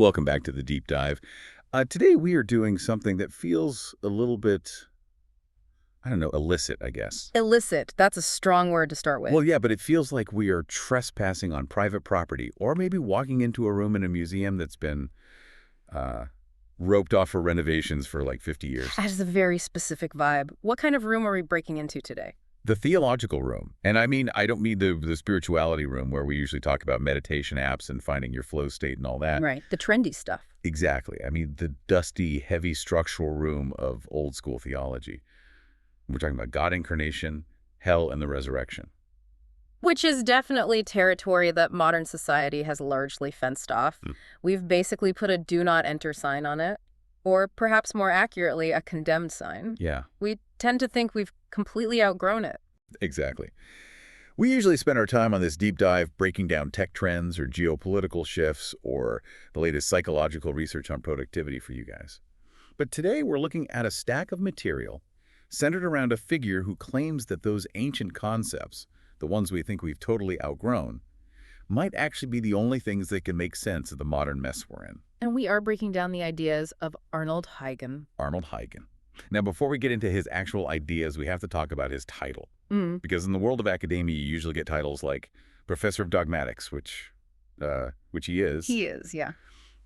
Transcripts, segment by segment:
Welcome back to the deep dive. Today we are doing something that feels a little bit, I don't know, illicit, I guess. Illicit. That's a strong word to start with. Well, yeah, but it feels like we are trespassing on private property, or maybe walking into a room in a museum that's been uh, roped off for renovations for like 50 years. That is a very specific vibe. What kind of room are we breaking into today? The theological room. And I mean, I don't mean the spirituality room where we usually talk about meditation apps and finding your flow state and all that. Right. The trendy stuff. Exactly. I mean, the dusty, heavy structural room of old school theology. We're talking about God incarnation, hell, and the resurrection. Which is definitely territory that modern society has largely fenced off. We've basically put a do not enter sign on it, or perhaps more accurately, a condemned sign. Yeah. We tend to think we've completely outgrown it. Exactly. We usually spend our time on this deep dive breaking down tech trends or geopolitical shifts or the latest psychological research on productivity for you guys. But today we're looking at a stack of material centered around a figure who claims that those ancient concepts, the ones we think we've totally outgrown, might actually be the only things that can make sense of the modern mess we're in. And we are breaking down the ideas of Arnold Huigen. Arnold Huigen. Now, before we get into his actual ideas, we have to talk about his title. Because in the world of academia, you usually get titles like Professor of Dogmatics, which he is. He is, yeah.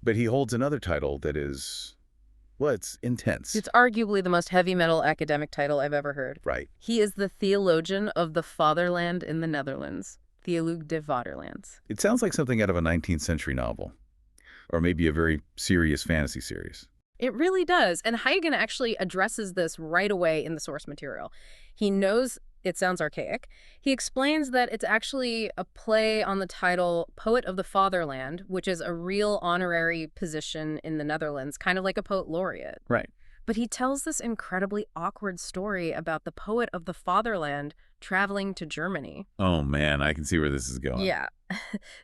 But he holds another title that is, well, it's intense. It's arguably the most heavy metal academic title I've ever heard. Right. He is the Theologian of the Fatherland in the Netherlands. Theoloog de Vaderlands. It sounds like something out of a 19th century novel. Or maybe a very serious fantasy series. It really does. And Huigen actually addresses this right away in the source material. He knows it sounds archaic. He explains that it's actually a play on the title Poet of the Fatherland, which is a real honorary position in the Netherlands, kind of like a poet laureate. Right. But he tells this incredibly awkward story about the poet of the fatherland traveling to Germany. Oh, man, I can see where this is going. Yeah.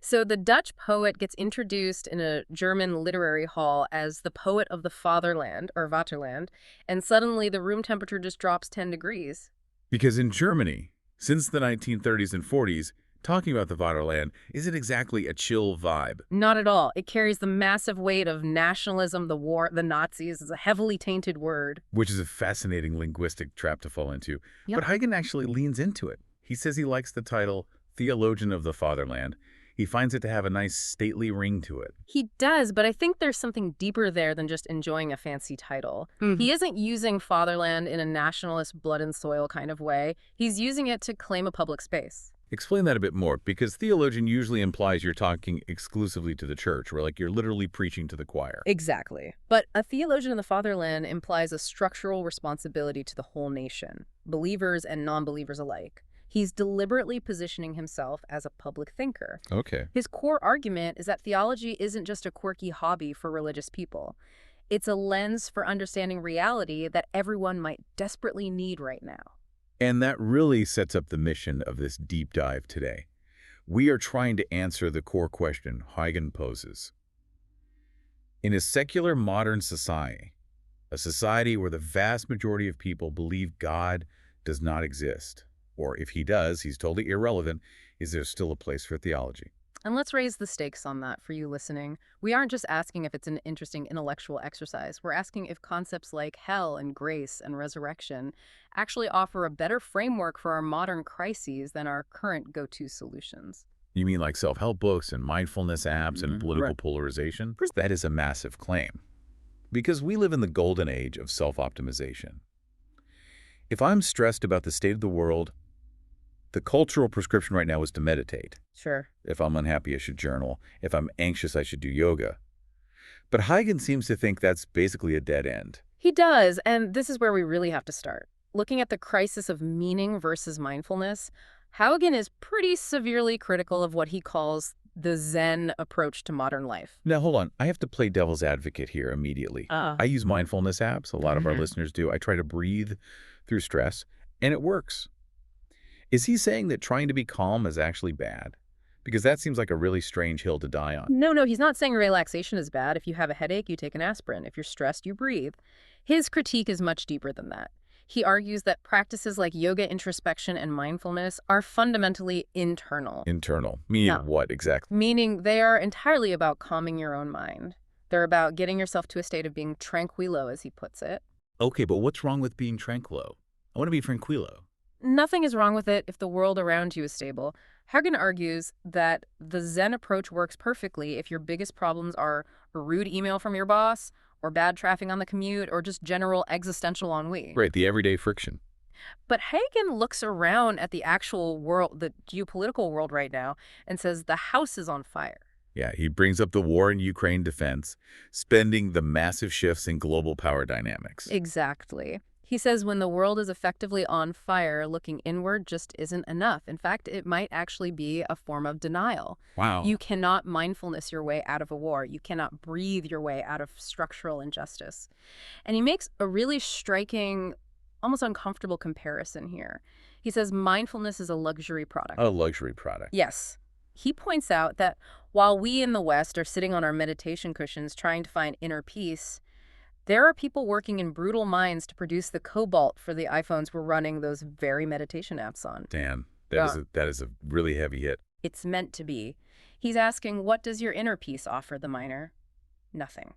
So the Dutch poet gets introduced in a German literary hall as the poet of the fatherland, or Vaterland, and suddenly the room temperature just drops 10 degrees. Because in Germany, since the 1930s and 40s, talking about the Vaderland isn't exactly a chill vibe. Not at all. It carries the massive weight of nationalism, the war, the Nazis. It's a heavily tainted word. Which is a fascinating linguistic trap to fall into. Yep. But Huigen actually leans into it. He says he likes the title Theologian of the Fatherland. He finds it to have a nice stately ring to it. He does, but I think there's something deeper there than just enjoying a fancy title. He isn't using fatherland in a nationalist blood and soil kind of way. He's using it to claim a public space. Explain that a bit more, because theologian usually implies you're talking exclusively to the church, or like you're literally preaching to the choir. Exactly. But a theologian in the fatherland implies a structural responsibility to the whole nation, believers and non-believers alike. He's deliberately positioning himself as a public thinker. Okay. His core argument is that theology isn't just a quirky hobby for religious people. It's a lens for understanding reality that everyone might desperately need right now. And that really sets up the mission of this deep dive today. We are trying to answer the core question Huigen poses. In a secular modern society, a society where the vast majority of people believe God does not exist, or if he does, he's totally irrelevant, is there still a place for theology? And let's raise the stakes on that for you listening. We aren't just asking if it's an interesting intellectual exercise. We're asking if concepts like hell and grace and resurrection actually offer a better framework for our modern crises than our current go-to solutions. You mean like self-help books and mindfulness apps and political polarization? That is a massive claim. Because we live in the golden age of self-optimization. If I'm stressed about the state of the world, the cultural prescription right now is to meditate. Sure. If I'm unhappy, I should journal. If I'm anxious, I should do yoga. But Huigen seems to think that's basically a dead end. He does, and this is where we really have to start. Looking at the crisis of meaning versus mindfulness, Huigen is pretty severely critical of what he calls the Zen approach to modern life. Now, hold on. I have to play devil's advocate here immediately. I use mindfulness apps. A lot of our listeners do. I try to breathe through stress, and it works. Is he saying that trying to be calm is actually bad? Because that seems like a really strange hill to die on. No, he's not saying relaxation is bad. If you have a headache, you take an aspirin. If you're stressed, you breathe. His critique is much deeper than that. He argues that practices like yoga, introspection, and mindfulness are fundamentally internal. Internal? Meaning what exactly? Meaning they are entirely about calming your own mind. They're about getting yourself to a state of being tranquilo, as he puts it. Okay, but what's wrong with being tranquilo? I want to be tranquilo. Nothing is wrong with it if the world around you is stable. Huigen argues that the Zen approach works perfectly if your biggest problems are a rude email from your boss, or bad traffic on the commute, or just general existential ennui. Right, the everyday friction. But Huigen looks around at the actual world, the geopolitical world right now, and says the house is on fire. Yeah, he brings up the war in Ukraine defense, spending the massive shifts in global power dynamics. Exactly. He says when the world is effectively on fire, looking inward just isn't enough. In fact, it might actually be a form of denial. Wow. You cannot mindfulness your way out of a war. You cannot breathe your way out of structural injustice. And he makes a really striking, almost uncomfortable comparison here. He says mindfulness is a luxury product. A luxury product. Yes. He points out that while we in the West are sitting on our meditation cushions trying to find inner peace, there are people working in brutal mines to produce the cobalt for the iPhones we're running those very meditation apps on. Damn, that is a really heavy hit. It's meant to be. He's asking, what does your inner peace offer the miner? Nothing.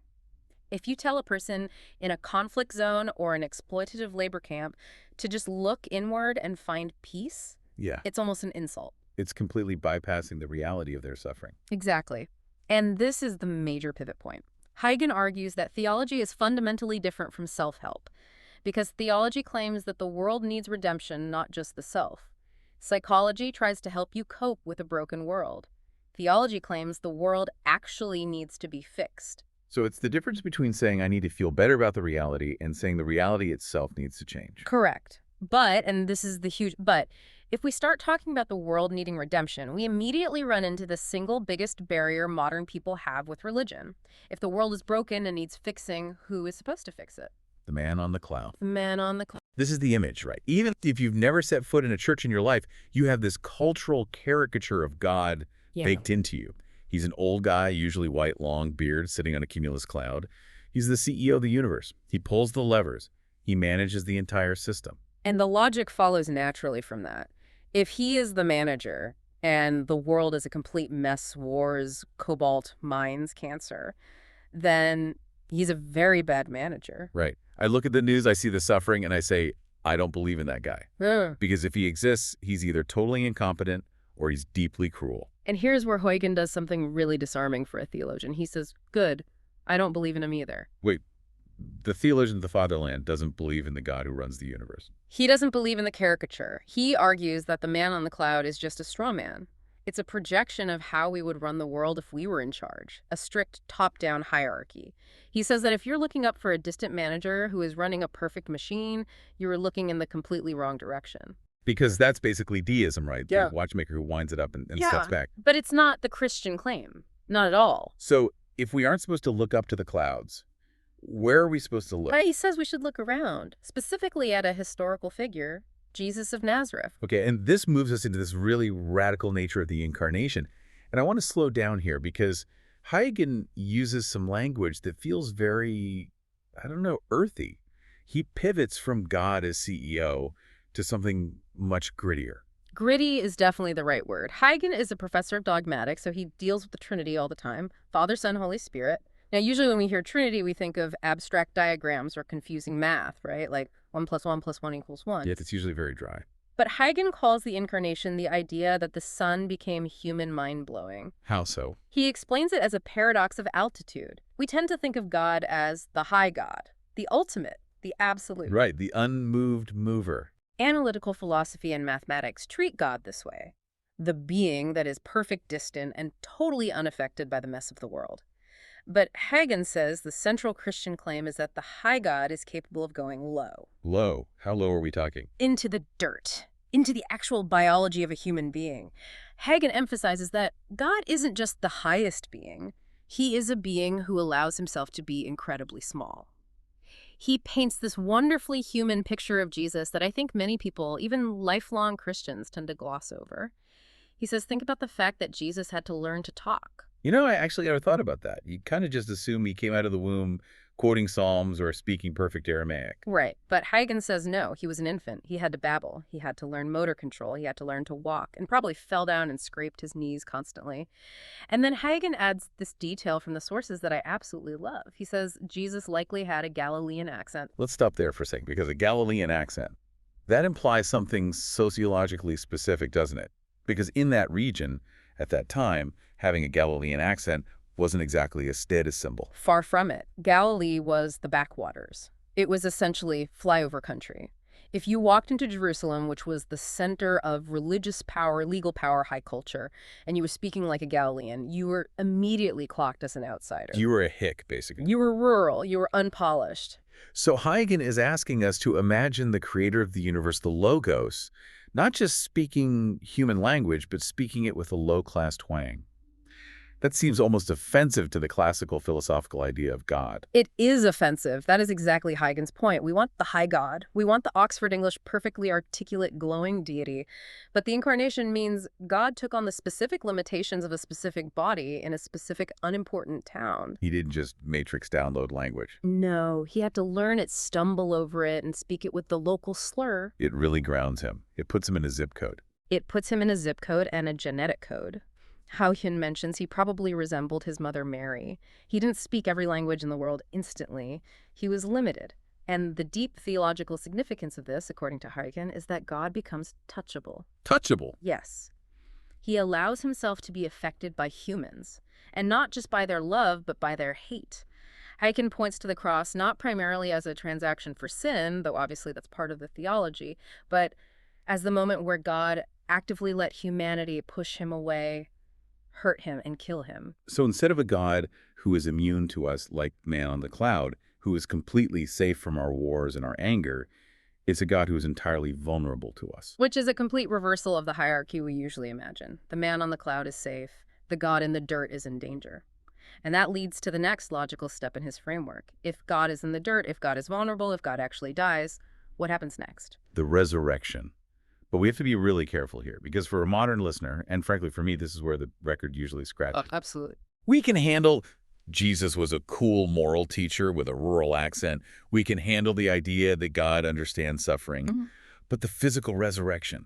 If you tell a person in a conflict zone or an exploitative labor camp to just look inward and find peace, Yeah. it's almost an insult. It's completely bypassing the reality of their suffering. Exactly. And this is the major pivot point. Huigen argues that theology is fundamentally different from self-help, because theology claims that the world needs redemption, not just the self. Psychology tries to help you cope with a broken world. Theology claims the world actually needs to be fixed. So it's the difference between saying I need to feel better about the reality and saying the reality itself needs to change. Correct. But, and this is the huge but, if we start talking about the world needing redemption, we immediately run into the single biggest barrier modern people have with religion. If the world is broken and needs fixing, who is supposed to fix it? The man on the cloud. The man on the cloud. This is the image, right? Even if you've never set foot in a church in your life, you have this cultural caricature of God baked into you. He's an old guy, usually white, long beard, sitting on a cumulus cloud. He's the CEO of the universe. He pulls the levers. He manages the entire system. And the logic follows naturally from that. If he is the manager and the world is a complete mess, wars, cobalt, mines, cancer, then he's a very bad manager. Right. I look at the news, I see the suffering, and I say, I don't believe in that guy. Because if he exists, he's either totally incompetent or he's deeply cruel. And here's where Huigen does something really disarming for a theologian. He says, good, I don't believe in him either. Wait, the theologian of the Fatherland doesn't believe in the God who runs the universe. He doesn't believe in the caricature. He argues that the man on the cloud is just a straw man. It's a projection of how we would run the world if we were in charge, a strict top-down hierarchy. He says that if you're looking up for a distant manager who is running a perfect machine, you're looking in the completely wrong direction. Because that's basically deism, right? Yeah. The watchmaker who winds it up and steps back. But it's not the Christian claim. Not at all. So if we aren't supposed to look up to the clouds, where are we supposed to look? But he says we should look around, specifically at a historical figure, Jesus of Nazareth. Okay, and this moves us into this really radical nature of the incarnation. And I want to slow down here because Huigen uses some language that feels very, I don't know, earthy. He pivots from God as CEO to something much grittier. Gritty is definitely the right word. Huigen is a professor of dogmatics, so he deals with the Trinity all the time. Father, Son, Holy Spirit. Now, usually when we hear Trinity, we think of abstract diagrams or confusing math, right? Like 1 + 1 + 1 = 1. Yet it's usually very dry. But Huigen calls the incarnation the idea that the Son became human mind-blowing. How so? He explains it as a paradox of altitude. We tend to think of God as the high God, the ultimate, the absolute. Right, the unmoved mover. Analytical philosophy and mathematics treat God this way, the being that is perfect, distant, and totally unaffected by the mess of the world. But Huigen says the central Christian claim is that the high God is capable of going low. Low? How low are we talking? Into the dirt, into the actual biology of a human being. Huigen emphasizes that God isn't just the highest being. He is a being who allows himself to be incredibly small. He paints this wonderfully human picture of Jesus that I think many people, even lifelong Christians, tend to gloss over. He says, think about the fact that Jesus had to learn to talk. You know, I actually never thought about that. You kind of just assume he came out of the womb quoting Psalms or speaking perfect Aramaic. Right. But Huygen says no, he was an infant. He had to babble. He had to learn motor control. He had to learn to walk and probably fell down and scraped his knees constantly. And then Huygen adds this detail from the sources that I absolutely love. He says Jesus likely had a Galilean accent. Let's stop there for a second, because a Galilean accent, that implies something sociologically specific, doesn't it? Because in that region, at that time, having a Galilean accent wasn't exactly a status symbol. Far from it. Galilee was the backwaters. It was essentially flyover country. If you walked into Jerusalem, which was the center of religious power, legal power, high culture, and you were speaking like a Galilean, you were immediately clocked as an outsider. You were a hick, basically. You were rural. You were unpolished. So Huygen is asking us to imagine the creator of the universe, the Logos, not just speaking human language, but speaking it with a low-class twang. That seems almost offensive to the classical philosophical idea of God. It is offensive. That is exactly Huygen's point. We want the high God. We want the Oxford English perfectly articulate, glowing deity. But the incarnation means God took on the specific limitations of a specific body in a specific unimportant town. He didn't just matrix download language. No, he had to learn it, stumble over it, and speak it with the local slur. It really grounds him. It puts him in a zip code. It puts him in a zip code and a genetic code. Huigen mentions he probably resembled his mother Mary. He didn't speak every language in the world instantly. He was limited. And the deep theological significance of this, according to Huigen, is that God becomes touchable. Touchable? Yes. He allows himself to be affected by humans, and not just by their love, but by their hate. Huigen points to the cross not primarily as a transaction for sin, though obviously that's part of the theology, but as the moment where God actively let humanity push him away, hurt him, and kill him. So instead of a God who is immune to us like man on the cloud, who is completely safe from our wars and our anger, it's a God who is entirely vulnerable to us. Which is a complete reversal of the hierarchy we usually imagine. The man on the cloud is safe. The God in the dirt is in danger. And that leads to the next logical step in his framework. If God is in the dirt, if God is vulnerable, if God actually dies, what happens next? The resurrection. But we have to be really careful here, because for a modern listener, and frankly for me, this is where the record usually scratches. Absolutely. We can handle Jesus was a cool moral teacher with a rural accent. We can handle the idea that God understands suffering. But the physical resurrection,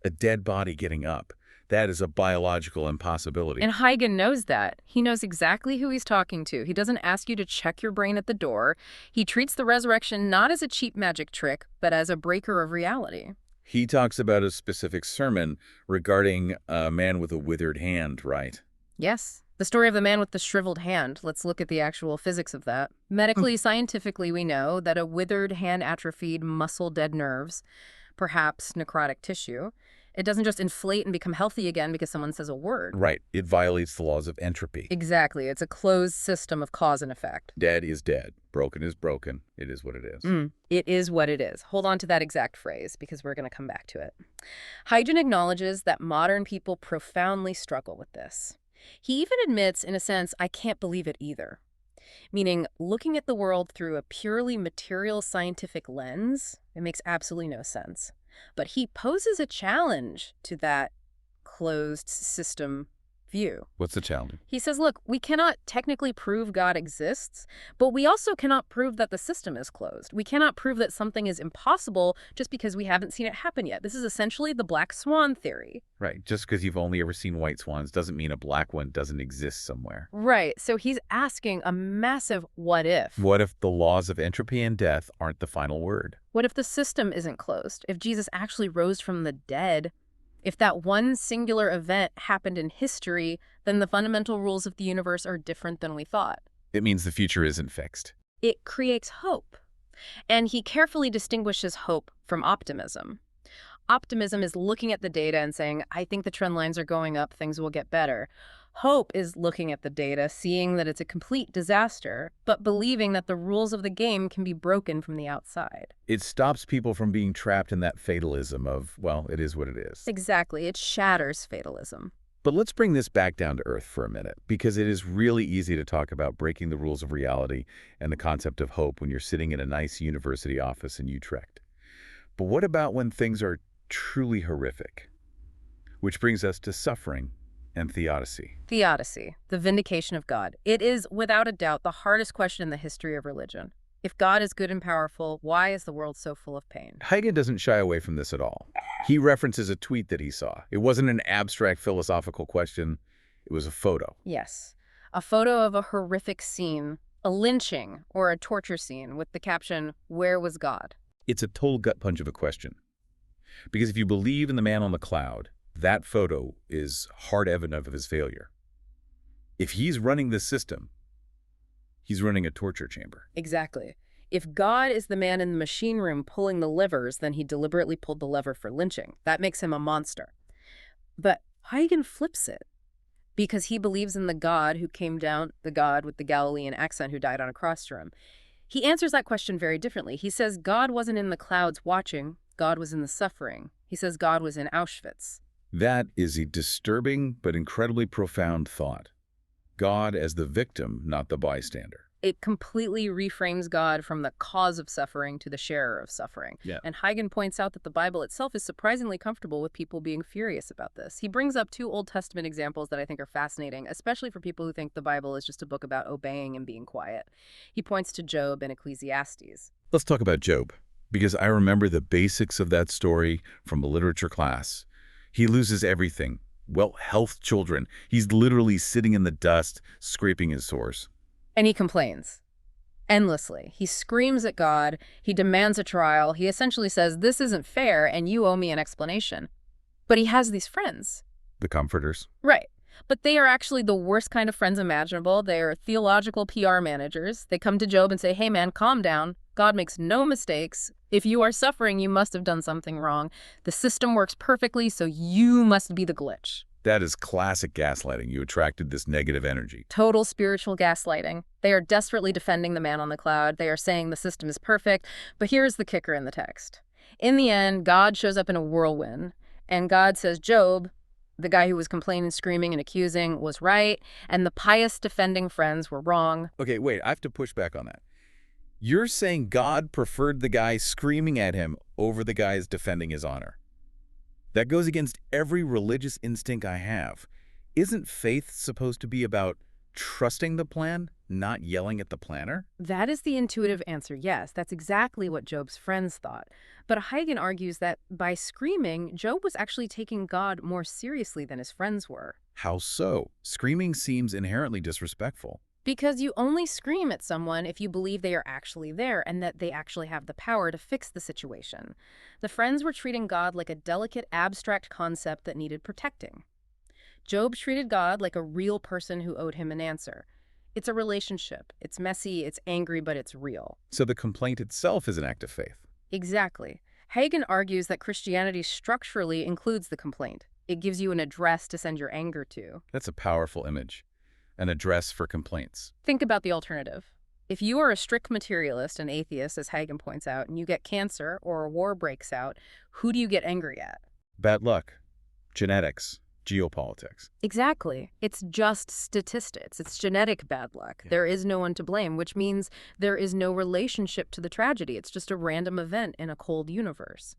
a dead body getting up, that is a biological impossibility. And Huygen knows that. He knows exactly who he's talking to. He doesn't ask you to check your brain at the door. He treats the resurrection not as a cheap magic trick, but as a breaker of reality. He talks about a specific sermon regarding a man with a withered hand, right? Yes. The story of the man with the shriveled hand. Let's look at the actual physics of that. Medically, scientifically, we know that a withered hand atrophied muscle-dead nerves, perhaps necrotic tissue. It doesn't just inflate and become healthy again because someone says a word. Right. It violates the laws of entropy. Exactly. It's a closed system of cause and effect. Dead is dead. Broken is broken. It is what it is. It is what it is. Hold on to that exact phrase because we're going to come back to it. Huygen acknowledges that modern people profoundly struggle with this. He even admits, in a sense, I can't believe it either. Meaning, looking at the world through a purely material scientific lens, it makes absolutely no sense. But he poses a challenge to that closed system view. What's the challenge? He says, look, we cannot technically prove God exists, but we also cannot prove that the system is closed. We cannot prove that something is impossible just because we haven't seen it happen yet. This is essentially the black swan theory. Right. Just because you've only ever seen white swans doesn't mean a black one doesn't exist somewhere. Right. So he's asking a massive what if. What if the laws of entropy and death aren't the final word? What if the system isn't closed? If Jesus actually rose from the dead? If that one singular event happened in history, then the fundamental rules of the universe are different than we thought. It means the future isn't fixed. It creates hope. And he carefully distinguishes hope from optimism. Optimism is looking at the data and saying, I think the trend lines are going up, things will get better. Hope is looking at the data, seeing that it's a complete disaster, but believing that the rules of the game can be broken from the outside. It stops people from being trapped in that fatalism of, well, it is what it is. Exactly. It shatters fatalism. But let's bring this back down to earth for a minute, because it is really easy to talk about breaking the rules of reality and the concept of hope when you're sitting in a nice university office in Utrecht. But what about when things are truly horrific? Which brings us to suffering And theodicy. Theodicy, the vindication of God. It is, without a doubt, the hardest question in the history of religion. If God is good and powerful, why is the world so full of pain? Huigen doesn't shy away from this at all. He references a tweet that he saw. It wasn't an abstract philosophical question. It was a photo. Yes, a photo of a horrific scene, a lynching or a torture scene with the caption, "Where was God?" It's a total gut punch of a question. Because if you believe in the man on the cloud, that photo is hard evidence of his failure. If he's running this system, he's running a torture chamber. Exactly. If God is the man in the machine room pulling the levers, then he deliberately pulled the lever for lynching. That makes him a monster. But Huigen flips it because he believes in the God who came down, the God with the Galilean accent who died on a cross for him. He answers that question very differently. He says God wasn't in the clouds watching, God was in the suffering. He says God was in Auschwitz. That is a disturbing but incredibly profound thought. God as the victim, not the bystander. It completely reframes God from the cause of suffering to the sharer of suffering. Yeah. And Huigen points out that the Bible itself is surprisingly comfortable with people being furious about this. He brings up two Old Testament examples that I think are fascinating, especially for people who think the Bible is just a book about obeying and being quiet. He points to Job and Ecclesiastes. Let's talk about Job, because I remember the basics of that story from a literature class. He loses everything. Well, health, children. He's literally sitting in the dust, scraping his sores. And he complains endlessly. He screams at God. He demands a trial. He essentially says, this isn't fair and you owe me an explanation. But he has these friends. The comforters. Right. But they are actually the worst kind of friends imaginable. They are theological PR managers. They come to Job and say, hey man, calm down. God makes no mistakes. If you are suffering, you must have done something wrong. The system works perfectly, so you must be the glitch. That is classic gaslighting. You attracted this negative energy. Total spiritual gaslighting. They are desperately defending the man on the cloud. They are saying the system is perfect. But here's the kicker in the text. In the end, God shows up in a whirlwind, and God says, Job, the guy who was complaining, screaming, and accusing, was right, and the pious defending friends were wrong. Okay, wait, I have to push back on that. You're saying God preferred the guy screaming at him over the guys defending his honor. That goes against every religious instinct I have. Isn't faith supposed to be about trusting the plan, not yelling at the planner? That is the intuitive answer, yes. That's exactly what Job's friends thought. But Huigen argues that by screaming, Job was actually taking God more seriously than his friends were. How so? Screaming seems inherently disrespectful. Because you only scream at someone if you believe they are actually there and that they actually have the power to fix the situation. The friends were treating God like a delicate, abstract concept that needed protecting. Job treated God like a real person who owed him an answer. It's a relationship. It's messy, it's angry, but it's real. So the complaint itself is an act of faith. Exactly. Huigen argues that Christianity structurally includes the complaint. It gives you an address to send your anger to. That's a powerful image. An address for complaints. Think about the alternative. If you are a strict materialist and atheist, as Huigen points out, and you get cancer or a war breaks out, who do you get angry at? Bad luck. Genetics. Geopolitics. Exactly. It's just statistics. It's genetic bad luck. Yeah. There is no one to blame, which means there is no relationship to the tragedy. It's just a random event in a cold universe.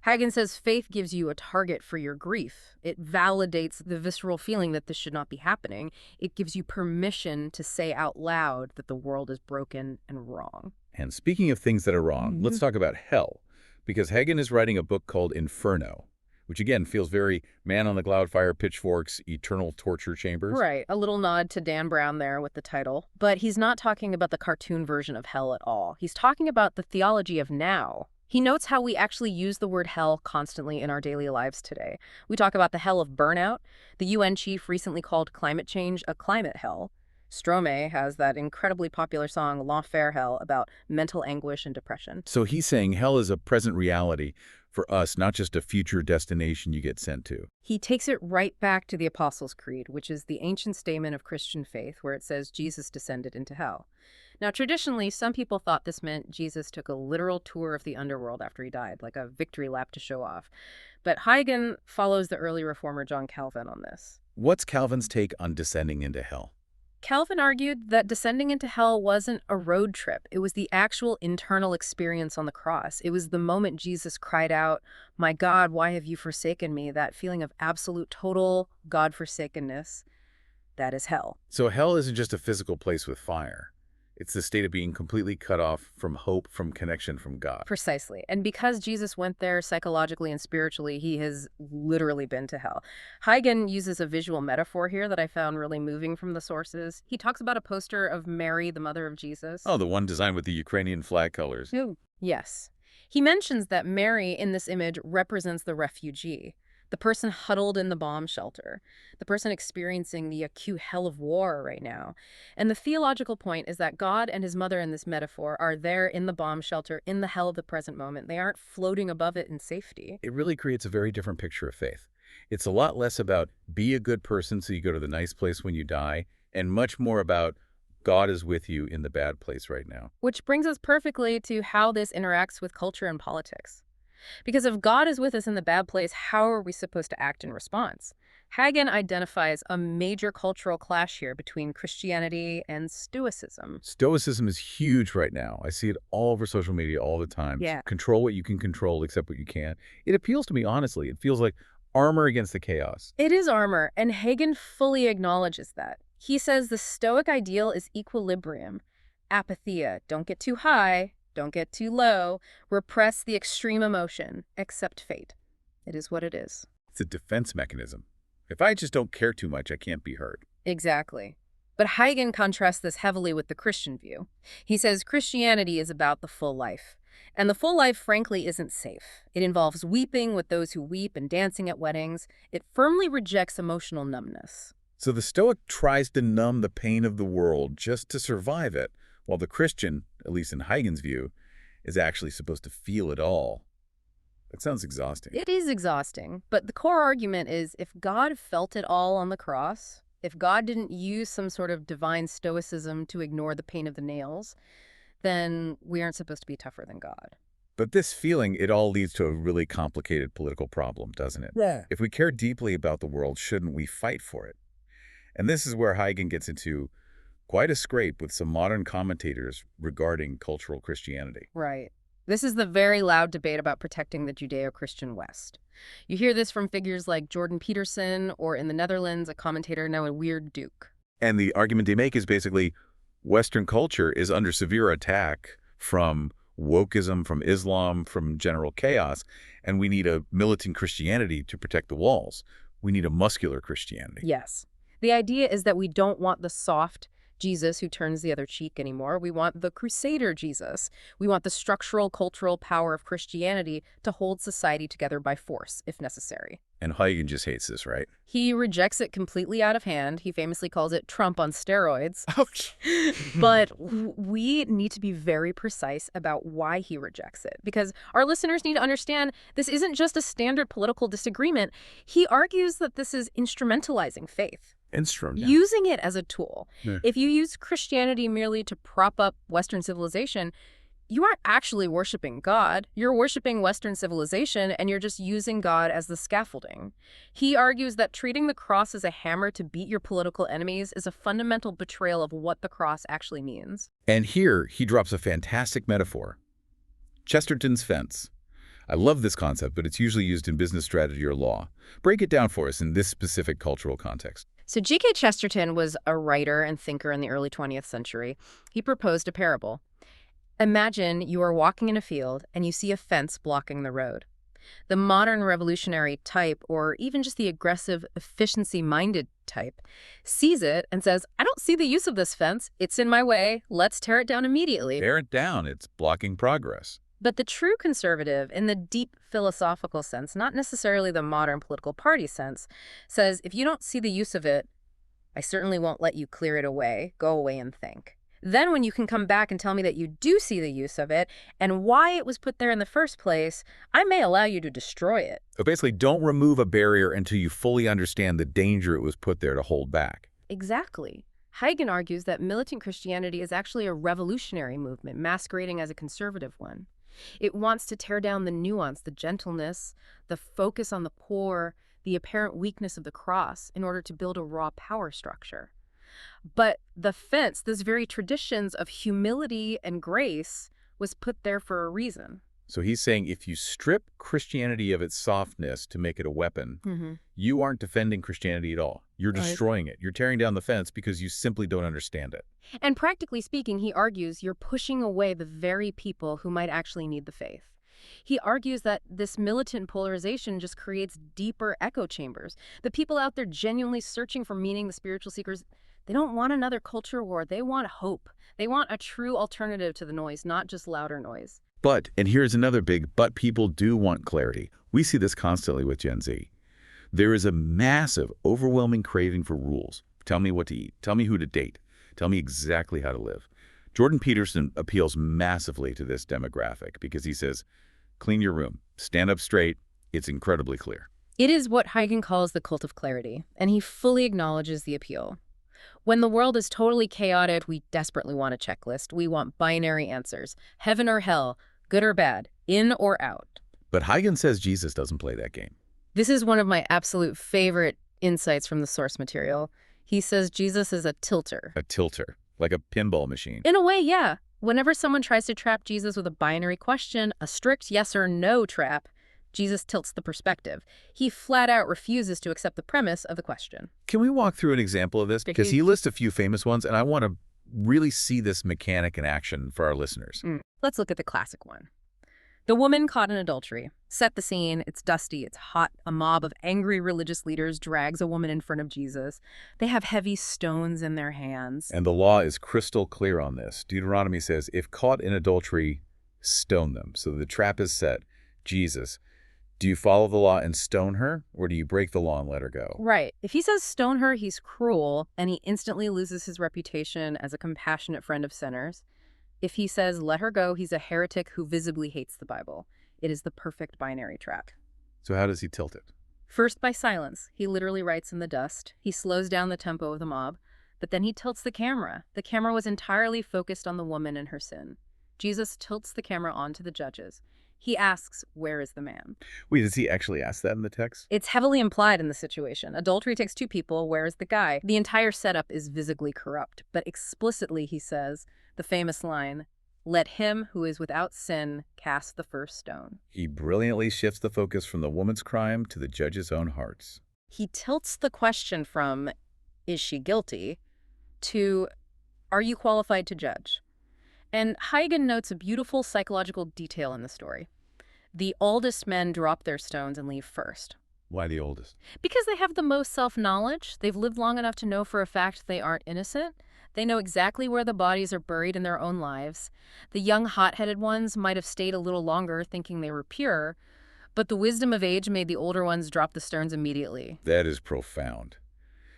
Huigen says faith gives you a target for your grief. It validates the visceral feeling that this should not be happening. It gives you permission to say out loud that the world is broken and wrong. And speaking of things that are wrong, let's talk about hell. Because Huigen is writing a book called Inferno, which again feels very man on the cloud, fire, pitchforks, eternal torture chambers. Right, a little nod to Dan Brown there with the title. But he's not talking about the cartoon version of hell at all. He's talking about the theology of now. He notes how we actually use the word hell constantly in our daily lives today. We talk about the hell of burnout. The UN chief recently called climate change a climate hell. Stromae has that incredibly popular song, L'Enfer Hell, about mental anguish and depression. So he's saying hell is a present reality for us, not just a future destination you get sent to. He takes it right back to the Apostles' Creed, which is the ancient statement of Christian faith, where it says Jesus descended into hell. Now, traditionally, some people thought this meant Jesus took a literal tour of the underworld after he died, like a victory lap to show off. But Huigen follows the early reformer John Calvin on this. What's Calvin's take on descending into hell? Calvin argued that descending into hell wasn't a road trip. It was the actual internal experience on the cross. It was the moment Jesus cried out, "My God, why have you forsaken me?" That feeling of absolute, total God-forsakenness. That is hell. So hell isn't just a physical place with fire. It's the state of being completely cut off from hope, from connection from God. Precisely. And because Jesus went there psychologically and spiritually, he has literally been to hell. Huigen uses a visual metaphor here that I found really moving from the sources. He talks about a poster of Mary, the mother of Jesus. Oh, the one designed with the Ukrainian flag colors. Ooh. Yes. He mentions that Mary in this image represents the refugee, the person huddled in the bomb shelter, the person experiencing the acute hell of war right now. And the theological point is that God and his mother in this metaphor are there in the bomb shelter, in the hell of the present moment. They aren't floating above it in safety. It really creates a very different picture of faith. It's a lot less about be a good person so you go to the nice place when you die, and much more about God is with you in the bad place right now. Which brings us perfectly to how this interacts with culture and politics. Because if God is with us in the bad place, how are we supposed to act in response? Huigen identifies a major cultural clash here between Christianity and Stoicism. Stoicism is huge right now. I see it all over social media all the time. Yeah. Control what you can control, accept what you can't. It appeals to me, honestly. It feels like armor against the chaos. It is armor, and Huigen fully acknowledges that. He says the Stoic ideal is equilibrium. Apatheia, don't get too high, don't get too low, repress the extreme emotion, accept fate. It is what it is. It's a defense mechanism. If I just don't care too much, I can't be hurt. Exactly. But Huigen contrasts this heavily with the Christian view. He says Christianity is about the full life. And the full life, frankly, isn't safe. It involves weeping with those who weep and dancing at weddings. It firmly rejects emotional numbness. So the Stoic tries to numb the pain of the world just to survive it, while the Christian, at least in Huygens' view, is actually supposed to feel it all. That sounds exhausting. It is exhausting, but the core argument is if God felt it all on the cross, if God didn't use some sort of divine stoicism to ignore the pain of the nails, then we aren't supposed to be tougher than God. But this feeling, it all leads to a really complicated political problem, doesn't it? Yeah. If we care deeply about the world, shouldn't we fight for it? And this is where Huygen gets into quite a scrape with some modern commentators regarding cultural Christianity. Right. This is the very loud debate about protecting the Judeo-Christian West. You hear this from figures like Jordan Peterson, or in the Netherlands, a commentator known Weird Duke. And the argument they make is basically Western culture is under severe attack from wokeism, from Islam, from general chaos, and we need a militant Christianity to protect the walls. We need a muscular Christianity. Yes. The idea is that we don't want the soft Jesus who turns the other cheek anymore. We want the crusader Jesus. We want the structural cultural power of Christianity to hold society together by force, if necessary. And Huygen just hates this, right? He rejects it completely out of hand. He famously calls it Trump on steroids. Ouch. But we need to be very precise about why he rejects it, because our listeners need to understand this isn't just a standard political disagreement. He argues that this is instrumentalizing faith. Using it as a tool. Yeah. If you use Christianity merely to prop up Western civilization, you aren't actually worshiping God. You're worshiping Western civilization, and you're just using God as the scaffolding. He argues that treating the cross as a hammer to beat your political enemies is a fundamental betrayal of what the cross actually means. And here, he drops a fantastic metaphor. Chesterton's fence. I love this concept, but it's usually used in business strategy or law. Break it down for us in this specific cultural context. So G.K. Chesterton was a writer and thinker in the early 20th century. He proposed a parable. Imagine you are walking in a field and you see a fence blocking the road. The modern revolutionary type, or even just the aggressive, efficiency-minded type, sees it and says, I don't see the use of this fence. It's in my way. Let's tear it down immediately. Tear it down. It's blocking progress. But the true conservative, in the deep philosophical sense, not necessarily the modern political party sense, says, if you don't see the use of it, I certainly won't let you clear it away. Go away and think. Then when you can come back and tell me that you do see the use of it and why it was put there in the first place, I may allow you to destroy it. So basically, don't remove a barrier until you fully understand the danger it was put there to hold back. Exactly. Huigen argues that militant Christianity is actually a revolutionary movement masquerading as a conservative one. It wants to tear down the nuance, the gentleness, the focus on the poor, the apparent weakness of the cross in order to build a raw power structure. But the fence, this very traditions of humility and grace, was put there for a reason. So he's saying if you strip Christianity of its softness to make it a weapon, you aren't defending Christianity at all. You're destroying it. You're tearing down the fence because you simply don't understand it. And practically speaking, he argues you're pushing away the very people who might actually need the faith. He argues that this militant polarization just creates deeper echo chambers. The people out there genuinely searching for meaning, the spiritual seekers, they don't want another culture war. They want hope. They want a true alternative to the noise, not just louder noise. But, and here's another big but, people do want clarity. We see this constantly with Gen Z. There is a massive, overwhelming craving for rules. Tell me what to eat. Tell me who to date. Tell me exactly how to live. Jordan Peterson appeals massively to this demographic because he says, clean your room, stand up straight, it's incredibly clear. It is what Huigen calls the cult of clarity, and he fully acknowledges the appeal. When the world is totally chaotic, we desperately want a checklist. We want binary answers. Heaven or hell, good or bad, in or out. But Huigen says Jesus doesn't play that game. This is one of my absolute favorite insights from the source material. He says Jesus is a tilter. A tilter, like a pinball machine. In a way, yeah. Whenever someone tries to trap Jesus with a binary question, a strict yes or no trap, Jesus tilts the perspective. He flat out refuses to accept the premise of the question. Can we walk through an example of this? Because he lists a few famous ones, and I want to really see this mechanic in action for our listeners. Let's look at the classic one. The woman caught in adultery. Set the scene. It's dusty. It's hot. A mob of angry religious leaders drags a woman in front of Jesus. They have heavy stones in their hands. And the law is crystal clear on this. Deuteronomy says, if caught in adultery, stone them. So the trap is set. Jesus, do you follow the law and stone her, or do you break the law and let her go? Right. If he says stone her, he's cruel, and he instantly loses his reputation as a compassionate friend of sinners. If he says let her go, he's a heretic who visibly hates the Bible. It is the perfect binary trap. So how does he tilt it? First, by silence. He literally writes in the dust. He slows down the tempo of the mob, but then he tilts the camera. The camera was entirely focused on the woman and her sin. Jesus tilts the camera onto the judges. He asks, where is the man? Wait, does he actually ask that in the text? It's heavily implied in the situation. Adultery takes two people. Where is the guy? The entire setup is visibly corrupt, but explicitly he says the famous line, let him who is without sin cast the first stone. He brilliantly shifts the focus from the woman's crime to the judge's own hearts. He tilts the question from, is she guilty, to, are you qualified to judge? And Huigen notes a beautiful psychological detail in the story. The oldest men drop their stones and leave first. Why the oldest? Because they have the most self-knowledge. They've lived long enough to know for a fact they aren't innocent. They know exactly where the bodies are buried in their own lives. The young, hot-headed ones might have stayed a little longer thinking they were pure, but the wisdom of age made the older ones drop the stones immediately. That is profound.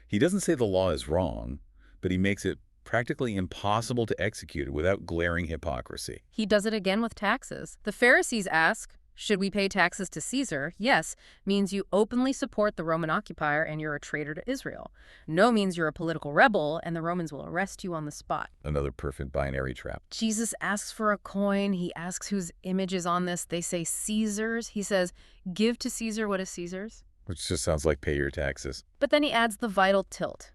He doesn't say the law is wrong, but he makes it practically impossible to execute it without glaring hypocrisy. He does it again with taxes. The Pharisees ask, should we pay taxes to Caesar? Yes means you openly support the Roman occupier and you're a traitor to Israel. No means you're a political rebel and the Romans will arrest you on the spot. Another perfect binary trap. Jesus asks for a coin. He asks whose image is on this. They say Caesar's. He says, give to Caesar what is Caesar's. Which just sounds like pay your taxes. But then he adds the vital tilt,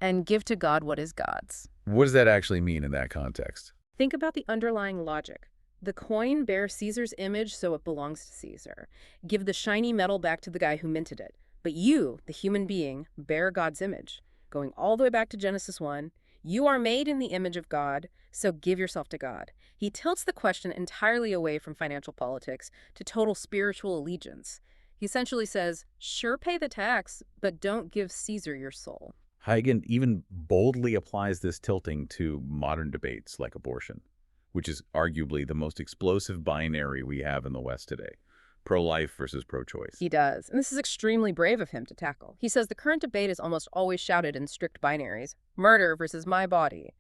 and give to God what is God's. What does that actually mean in that context? Think about the underlying logic. The coin bears Caesar's image, so it belongs to Caesar. Give the shiny metal back to the guy who minted it. But you, the human being, bear God's image. Going all the way back to Genesis 1, you are made in the image of God, so give yourself to God. He tilts the question entirely away from financial politics to total spiritual allegiance. He essentially says, sure, pay the tax, but don't give Caesar your soul. Huigen even boldly applies this tilting to modern debates like abortion, which is arguably the most explosive binary we have in the West today. Pro-life versus pro-choice. He does. And this is extremely brave of him to tackle. He says the current debate is almost always shouted in strict binaries. Murder versus my body.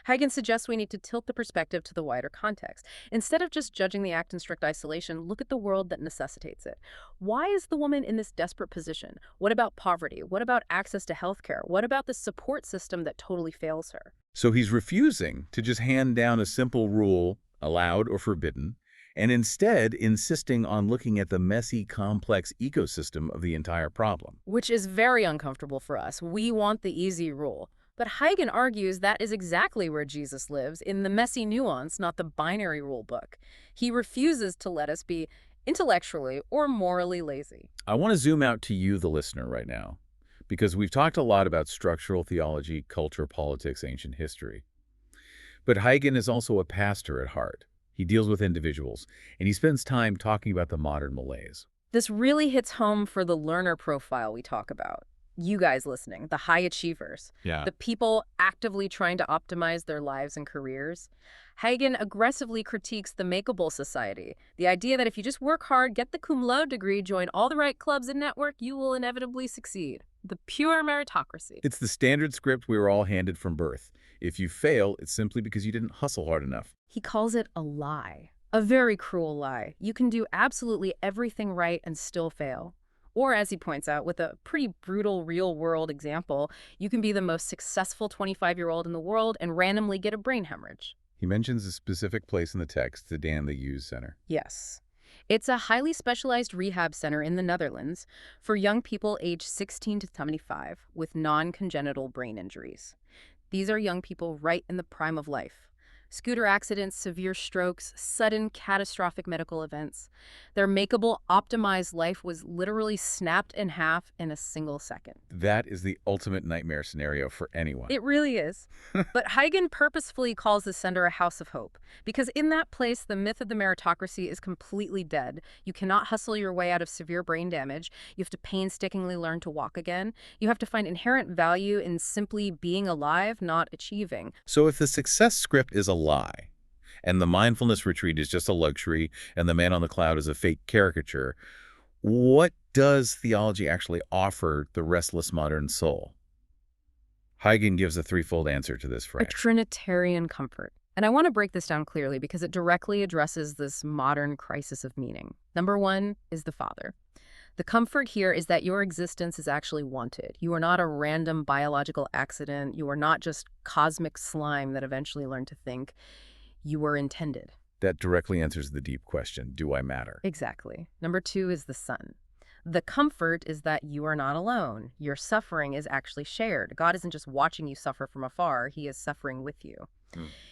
Huigen suggests we need to tilt the perspective to the wider context. Instead of just judging the act in strict isolation, look at the world that necessitates it. Why is the woman in this desperate position? What about poverty? What about access to healthcare? What about the support system that totally fails her? So he's refusing to just hand down a simple rule, allowed or forbidden, and instead insisting on looking at the messy, complex ecosystem of the entire problem. Which is very uncomfortable for us. We want the easy rule. But Huigen argues that is exactly where Jesus lives, in the messy nuance, not the binary rule book. He refuses to let us be intellectually or morally lazy. I want to zoom out to you, the listener, right now, because we've talked a lot about structural theology, culture, politics, ancient history. But Huigen is also a pastor at heart. He deals with individuals, and he spends time talking about the modern malaise. This really hits home for the learner profile we talk about. You guys listening, the high achievers, Yeah. the people actively trying to optimize their lives and careers. Huigen aggressively critiques the makeable society, the idea that if you just work hard, get the cum laude degree, join all the right clubs and network, you will inevitably succeed. The pure meritocracy. It's the standard script we were all handed from birth. If you fail, it's simply because you didn't hustle hard enough. He calls it a lie, a very cruel lie. You can do absolutely everything right and still fail. Or, as he points out, with a pretty brutal real-world example, you can be the most successful 25-year-old in the world and randomly get a brain hemorrhage. He mentions a specific place in the text, the Dan the Hughes Center. Yes. It's a highly specialized rehab center in the Netherlands for young people aged 16 to 75 with non-congenital brain injuries. These are young people right in the prime of life. Scooter accidents, severe strokes, sudden catastrophic medical events. Their makeable, optimized life was literally snapped in half in a single second. That is the ultimate nightmare scenario for anyone. It really is. But Huigen purposefully calls the center a house of hope, because in that place, the myth of the meritocracy is completely dead. You cannot hustle your way out of severe brain damage. You have to painstakingly learn to walk again. You have to find inherent value in simply being alive, not achieving. So if the success script is a lie, and the mindfulness retreat is just a luxury, and the man on the cloud is a fake caricature, what does theology actually offer the restless modern soul? Huigen gives a threefold answer to this A phrase. Trinitarian comfort. And I want to break this down clearly because it directly addresses this modern crisis of meaning. Number one is the Father. The comfort here is that your existence is actually wanted. You are not a random biological accident. You are not just cosmic slime that eventually learned to think. You were intended. That directly answers the deep question, do I matter? Exactly. Number two is the Son. The comfort is that you are not alone. Your suffering is actually shared. God isn't just watching you suffer from afar. He is suffering with you.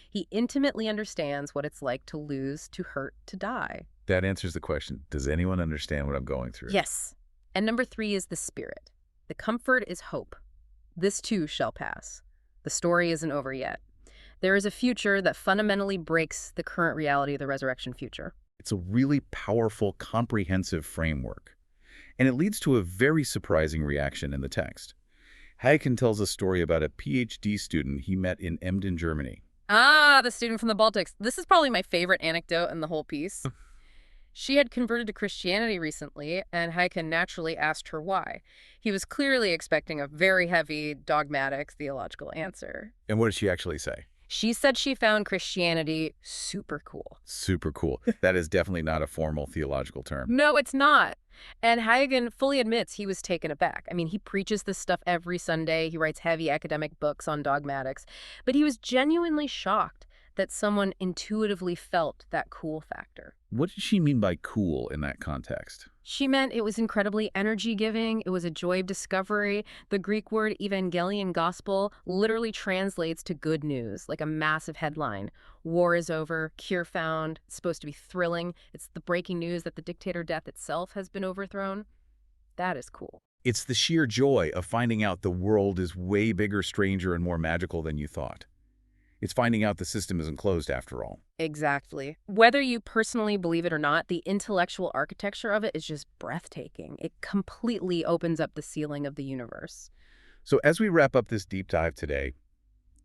He intimately understands what it's like to lose, to hurt, to die. That answers the question, does anyone understand what I'm going through? Yes. And number three is the Spirit. The comfort is hope. This too shall pass. The story isn't over yet. There is a future that fundamentally breaks the current reality of the resurrection future. It's a really powerful, comprehensive framework. And it leads to a very surprising reaction in the text. Huigen tells a story about a PhD student he met in Emden, Germany. Ah, the student from the Baltics. This is probably my favorite anecdote in the whole piece. She had converted to Christianity recently, and Huigen naturally asked her why. He was clearly expecting a very heavy, dogmatic, theological answer. And what did she actually say? She said she found Christianity super cool. Super cool. That is definitely not a formal theological term. No, it's not. And Huigen fully admits he was taken aback. I mean, he preaches this stuff every Sunday. He writes heavy academic books on dogmatics. But he was genuinely shocked that someone intuitively felt that cool factor. What did she mean by cool in that context? She meant it was incredibly energy-giving. It was a joy of discovery. The Greek word evangelion, gospel, literally translates to good news, like a massive headline. War is over, cure found. It's supposed to be thrilling. It's the breaking news that the dictator death itself has been overthrown. That is cool. It's the sheer joy of finding out the world is way bigger, stranger, and more magical than you thought. It's finding out the system isn't closed after all. Exactly. Whether you personally believe it or not, the intellectual architecture of it is just breathtaking. It completely opens up the ceiling of the universe. So as we wrap up this deep dive today,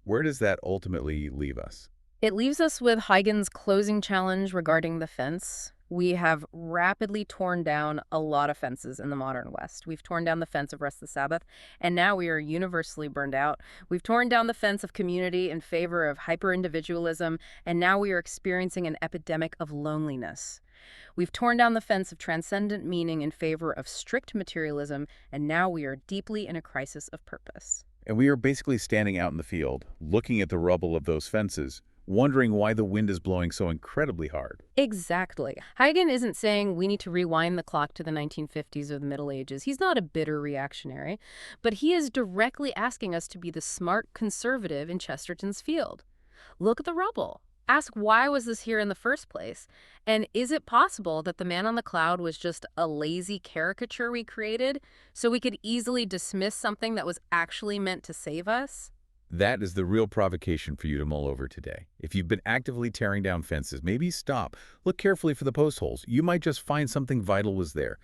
where does that ultimately leave us? It leaves us with Huygens' closing challenge regarding the fence. We have rapidly torn down a lot of fences in the modern West. We've torn down the fence of rest of the Sabbath, and now we are universally burned out. We've torn down the fence of community in favor of hyper-individualism, and now we are experiencing an epidemic of loneliness. We've torn down the fence of transcendent meaning in favor of strict materialism, and now we are deeply in a crisis of purpose. And we are basically standing out in the field, looking at the rubble of those fences, wondering why the wind is blowing so incredibly hard. Exactly. Huygen isn't saying we need to rewind the clock to the 1950s or the Middle Ages. He's not a bitter reactionary, but he is directly asking us to be the smart conservative in Chesterton's field. Look at the rubble. Ask why was this here in the first place? And is it possible that the man on the cloud was just a lazy caricature we created so we could easily dismiss something that was actually meant to save us? That is the real provocation for you to mull over today. If you've been actively tearing down fences, maybe stop. Look carefully for the post holes. You might just find something vital was there.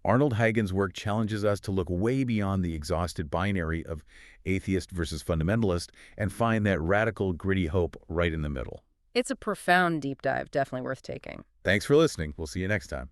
Arnold Huigen's work challenges us to look way beyond the exhausted binary of atheist versus fundamentalist and find that radical, gritty hope right in the middle. It's a profound deep dive, definitely worth taking. Thanks for listening. We'll see you next time.